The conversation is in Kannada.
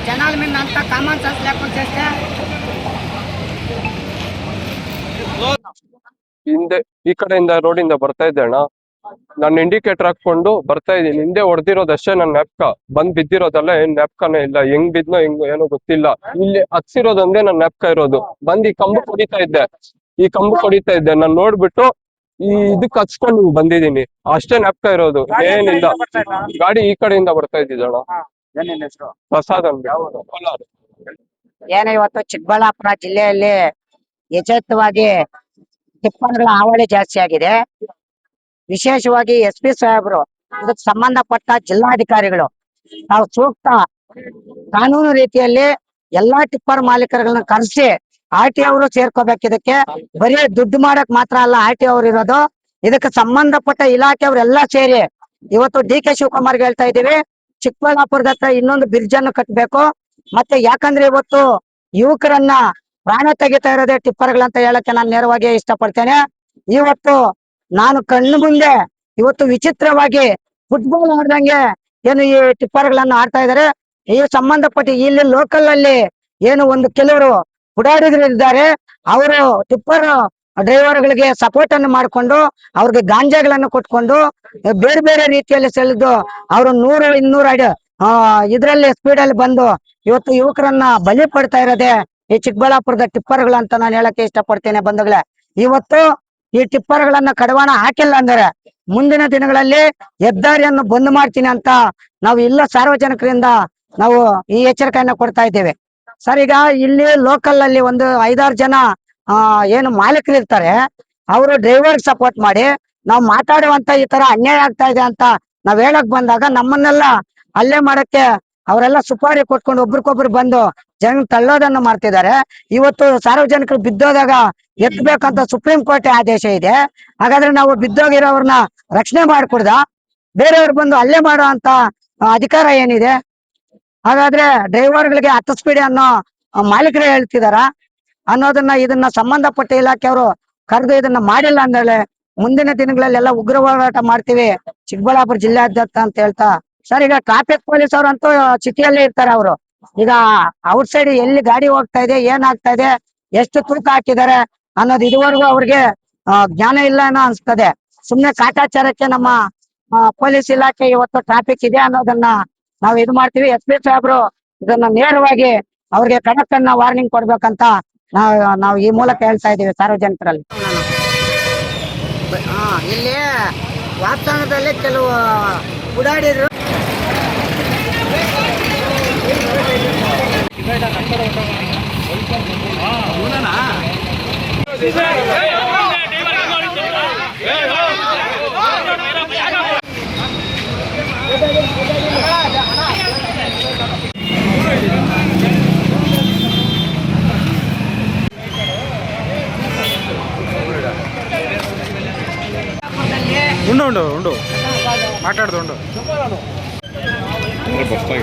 జనాల మీద అంతా కామన్ సెన్స్ లేకుండా చేస్తే ಹಿಂದೆ ಈ ಕಡೆಯಿಂದ ರೋಡಿಂದ ಬರ್ತಾ ಇದ್ದೆ ಅಣ್ಣ. ನಾನು ಇಂಡಿಕೇಟರ್ ಹಾಕೊಂಡು ಬರ್ತಾ ಇದ್ದೀನಿ. ಹಿಂದೆ ಹೊಡೆದಿರೋದಷ್ಟೇ ನನ್ನ ನ್ಯಾಪ್ಕ, ಬಂದ್ ಬಿದ್ದಿರೋದಲ್ಲ. ಏನ್ ನ್ಯಾಪ್ಕನೇ ಇಲ್ಲ, ಹೆಂಗ್ ಬಿದ್ನೋ ಹೆಂಗ್ ಏನೋ ಗೊತ್ತಿಲ್ಲ. ಇಲ್ಲಿ ಹಚ್ಸಿರೋದೊಂದೇ ನನ್ನ ನ್ಯಾಪ್ಕ ಇರೋದು. ಬಂದ್ ಈ ಕಂಬ ಹೊಡಿತಾ ಇದ್ದೆ, ನಾನ್ ನೋಡ್ಬಿಟ್ಟು ಇದಕ್ ಹಚ್ಕೊಂಡು ಬಂದಿದ್ದೀನಿ. ಅಷ್ಟೇ ನ್ಯಾಪ್ಕ ಇರೋದು, ಏನಿಲ್ಲ. ಗಾಡಿ ಈ ಕಡೆಯಿಂದ ಬರ್ತಾ ಇದ್ದಿದ್ದಣ್ಣ. ಪ್ರಸಾದ್ ಅಂದ್ಬಿಟ್ಟು ಕೋಲಾರ. ಏನು ಇವತ್ತು ಚಿಕ್ಕಬಳ್ಳಾಪುರ ಜಿಲ್ಲೆಯಲ್ಲಿ ಯಥೇಚ್ಛವಾಗಿ ಟಿಪ್ಪರ್ಗಳ ಹಾವಳಿ ಜಾಸ್ತಿ ಆಗಿದೆ. ವಿಶೇಷವಾಗಿ SP ಸಾಹೇಬರು ಇದಕ್ಕೆ ಸಂಬಂಧಪಟ್ಟ ಜಿಲ್ಲಾಧಿಕಾರಿಗಳು ನಾವು ಸೂಕ್ತ ಕಾನೂನು ರೀತಿಯಲ್ಲಿ ಎಲ್ಲಾ ಟಿಪ್ಪರ್ ಮಾಲೀಕರುಗಳನ್ನ ಕರೆಸಿ RTO ಅವರು ಸೇರ್ಕೋಬೇಕು. ಇದಕ್ಕೆ ಬರೀ ದುಡ್ಡು ಮಾಡಕ್ ಮಾತ್ರ ಅಲ್ಲ RTO ಅವರು ಇರೋದು, ಇದಕ್ಕೆ ಸಂಬಂಧಪಟ್ಟ ಇಲಾಖೆಯವರೆಲ್ಲ ಸೇರಿ ಇವತ್ತು DK ಶಿವಕುಮಾರ್ಗೆ ಹೇಳ್ತಾ ಇದೀವಿ, ಚಿಕ್ಕಬಳ್ಳಾಪುರದ ಹತ್ರ ಇನ್ನೊಂದು ಬ್ರಿಡ್ಜ್ ಅನ್ನು ಕಟ್ಟಬೇಕು. ಮತ್ತೆ ಯಾಕಂದ್ರೆ ಇವತ್ತು ಯುವಕರನ್ನ ಪ್ರಾಣ ತೆಗಿತಾ ಇರೋದೇ ಟಿಪ್ಪರ್ಗಳಂತ ಹೇಳಕ್ಕೆ ನಾನು ನೇರವಾಗಿ ಇಷ್ಟಪಡ್ತೇನೆ. ಇವತ್ತು ನಾನು ಕಣ್ಣು ಮುಂದೆ ಇವತ್ತು ವಿಚಿತ್ರವಾಗಿ ಫುಟ್ಬಾಲ್ ಆಡ್ದಂಗೆ ಏನು ಈ ಟಿಪ್ಪರ್ಗಳನ್ನ ಆಡ್ತಾ ಇದಾರೆ. ಈ ಸಂಬಂಧಪಟ್ಟ ಇಲ್ಲಿ ಲೋಕಲ್ ಅಲ್ಲಿ ಏನು ಒಂದು ಕೆಲವರು ಪುಡಾರಿಗಳು ಇದ್ದಾರೆ, ಅವರು ಟಿಪ್ಪರ್ ಡ್ರೈವರ್ಗಳಿಗೆ ಸಪೋರ್ಟ್ ಅನ್ನು ಮಾಡಿಕೊಂಡು ಅವ್ರಿಗೆ ಗಾಂಜಾಗಳನ್ನು ಕೊಟ್ಕೊಂಡು ಬೇರೆ ಬೇರೆ ರೀತಿಯಲ್ಲಿ ಸೆಳೆದು ಅವರು 100-200 ಇದ್ರಲ್ಲಿ ಸ್ಪೀಡ್ ಅಲ್ಲಿ ಬಂದು ಇವತ್ತು ಯುವಕರನ್ನ ಬಲಿ ಪಡ್ತಾ ಇರೋದೇ ಈ ಚಿಕ್ಕಬಳ್ಳಾಪುರದ ಟಿಪ್ಪರ್ಗಳು ಅಂತ ನಾನು ಹೇಳಕ್ಕೆ ಇಷ್ಟಪಡ್ತೇನೆ. ಬಂಧುಗಳೇ, ಇವತ್ತು ಈ ಟಿಪ್ಪರ್ಗಳನ್ನ ಕಡಿವಾಣ ಹಾಕಿಲ್ಲ ಅಂದ್ರೆ ಮುಂದಿನ ದಿನಗಳಲ್ಲಿ ಹೆದ್ದಾರಿಯನ್ನು ಬಂದ್ ಮಾಡ್ತೀನಿ ಅಂತ ನಾವು ಇಲ್ಲ ಸಾರ್ವಜನಿಕರಿಂದ ನಾವು ಈ ಎಚ್ಚರಿಕೆಯನ್ನ ಕೊಡ್ತಾ ಇದ್ದೇವೆ. ಸರ್, ಈಗ ಇಲ್ಲಿ ಲೋಕಲ್ ಅಲ್ಲಿ ಒಂದು 5-6 ಜನ ಏನು ಮಾಲೀಕರು ಇರ್ತಾರೆ, ಅವರು ಡ್ರೈವರ್ ಸಪೋರ್ಟ್ ಮಾಡಿ ನಾವು ಮಾತಾಡುವಂತ ಈ ತರ ಅನ್ಯಾಯ ಆಗ್ತಾ ಇದೆ ಅಂತ ನಾವ್ ಹೇಳಕ್ ಬಂದಾಗ ನಮ್ಮನ್ನೆಲ್ಲ ಹಲ್ಲೆ ಮಾಡಕ್ಕೆ ಅವರೆಲ್ಲ ಸುಪಾರಿ ಕೊಟ್ಕೊಂಡು ಒಬ್ರಿಗೊಬ್ರು ಬಂದು ಜನ ತಳ್ಳೋದನ್ನು ಮಾಡ್ತಿದ್ದಾರೆ. ಇವತ್ತು ಸಾರ್ವಜನಿಕರು ಬಿದ್ದೋದಾಗ ಎತ್ತಬೇಕಂತ ಸುಪ್ರೀಂ ಕೋರ್ಟ್ ಆದೇಶ ಇದೆ. ಹಾಗಾದ್ರೆ ನಾವು ಬಿದ್ದೋಗಿರೋವ್ರನ್ನ ರಕ್ಷಣೆ ಮಾಡ್ಕೊಡ್ದ ಬೇರೆಯವ್ರು ಬಂದು ಹಲ್ಲೆ ಮಾಡೋ ಅಂತ ಅಧಿಕಾರ ಏನಿದೆ? ಹಾಗಾದ್ರೆ ಡ್ರೈವರ್ಗಳಿಗೆ 10 ಸ್ಪೀಡ್ ಅನ್ನೋ ಮಾಲೀಕರೇ ಹೇಳ್ತಿದಾರ ಅನ್ನೋದನ್ನ ಇದನ್ನ ಸಂಬಂಧಪಟ್ಟ ಇಲಾಖೆಯವರು ಕರೆದು ಇದನ್ನ ಮಾಡಿಲ್ಲ ಅಂದ್ರೆ ಮುಂದಿನ ದಿನಗಳಲ್ಲೆಲ್ಲ ಉಗ್ರ ಹೋರಾಟ ಮಾಡ್ತೀವಿ ಚಿಕ್ಕಬಳ್ಳಾಪುರ ಜಿಲ್ಲಾದ್ಯಂತ ಅಂತ ಹೇಳ್ತಾ. ಸರ್, ಈಗ ಟ್ರಾಫಿಕ್ ಪೊಲೀಸ್ ಅವ್ರಂತೂ ಸಿಟಿಯಲ್ಲೇ ಇರ್ತಾರೆ. ಅವರು ಈಗ ಔಟ್ ಸೈಡ್ ಎಲ್ಲಿ ಗಾಡಿ ಹೋಗ್ತಾ ಇದೆ, ಏನಾಗ್ತಾ ಇದೆ, ಎಷ್ಟು ತೂಕ ಹಾಕಿದ್ದಾರೆ ಅನ್ನೋದು ಇದುವರೆಗೂ ಅವ್ರಿಗೆ ಜ್ಞಾನ ಇಲ್ಲ ಅನ್ನೋ ಅನ್ಸ್ತದೆ. ಸುಮ್ನೆ ಕಾಟಾಚಾರಕ್ಕೆ ನಮ್ಮ ಪೊಲೀಸ್ ಇಲಾಖೆ ಇವತ್ತು ಟ್ರಾಫಿಕ್ ಇದೆ ಅನ್ನೋದನ್ನ ನಾವು ಇದು ಮಾಡ್ತೀವಿ. SP ಸಾಹೇಬ್ರು ಇದನ್ನ ನೇರವಾಗಿ ಅವ್ರಿಗೆ ಕಡಕನ್ನ ವಾರ್ನಿಂಗ್ ಕೊಡ್ಬೇಕಂತ ನಾವು ಈ ಮೂಲಕ ಹೇಳ್ತಾ ಇದೀವಿ ಸಾರ್ವಜನಿಕರಲ್ಲಿ. ಇಲ್ಲಿ ವಾತಾವರಣದಲ್ಲಿ ಕೆಲವು ಉಡಾಡಿದ್ರು ఉండు మాట్లాడుతూ ఉండు. బస్తా